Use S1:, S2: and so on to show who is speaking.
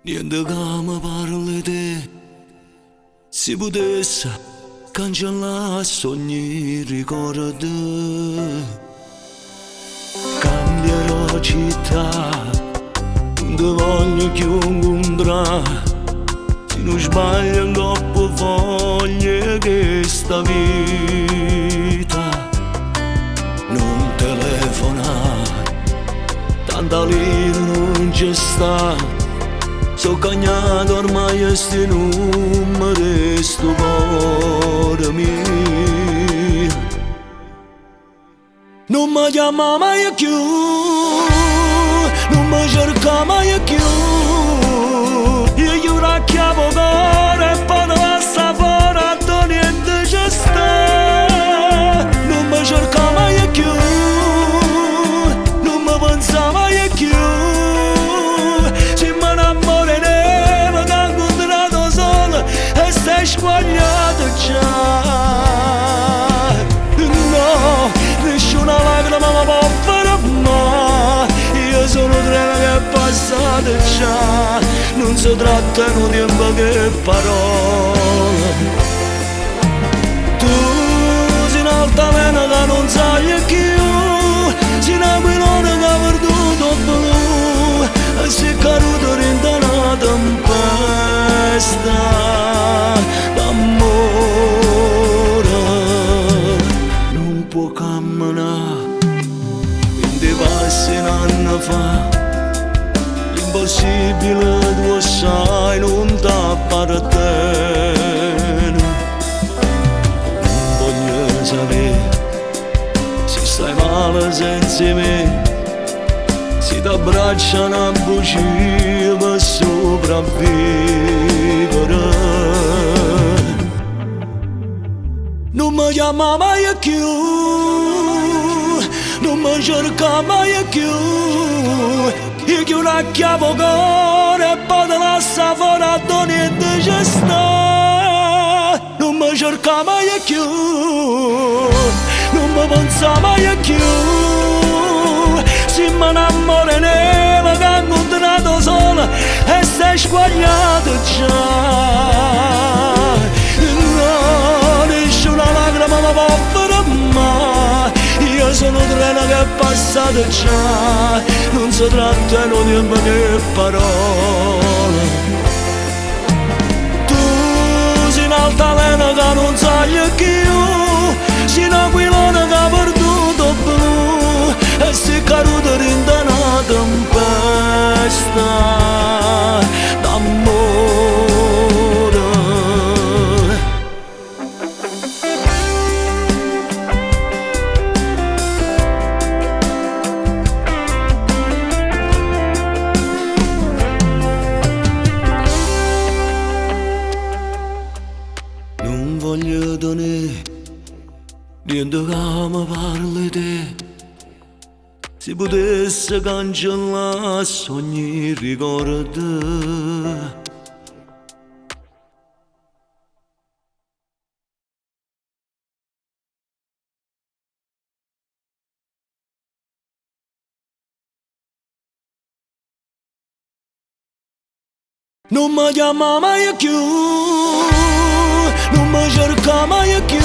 S1: Niente che mi parli te, se potesse cancellare sogni ricordi. Cambierò città, non ti voglio più incontrare. Se non sbaglio troppo voglio che sta vita non telefonare, tanta lì non c'è sta. So cagnato ormai a sti numeri, sto cuore mio non mi chiama mai più, non mi cerca mai più. Io racchiavo cuore e poi la sta fuori, a niente c'è sta. Non mi cerca mai più, non mi pensa mai più. Se mi innamoro neve che ho incontrato solo e sei sbagliato già. Nessuna lacrima mi può fermare, io sono treno che è passato già. Non si tratta di un tempo che parole. Tu sei un'altalena che non sai più, sei una pilota che ha perduto blu e sei caduto dentro una tempesta d'amore. Non può camminare, 20 passi un anno fa. L'impossibile tu sai, non t'appartiene. Non voglio sapere se stai male senza me, se ti abbracciano a bugie per sopravvivere. Non mi chiama mai più, non mi cerca mai più. Io che racchiavo cuore e poi te lascia fuori, a niente c'è sta. Non mi cerca mai più, non mi pensa mai più. Se mi innamoro neve che ho incontrato solo e sei sbagliato già. No, nessuna lacrima mi può fermare, io sono treno che è passato già. Non si tratta di un tempo che parole. Tu sei un'altalena che non sai più, sei una pilota che ha perduto blu e sei caduto dentro una tempesta d'amore. Non voglio tenere niente che mi parli te, se potesse cancellare ogni ricordo. Non mi chiama mai più, non mi cerca mai più.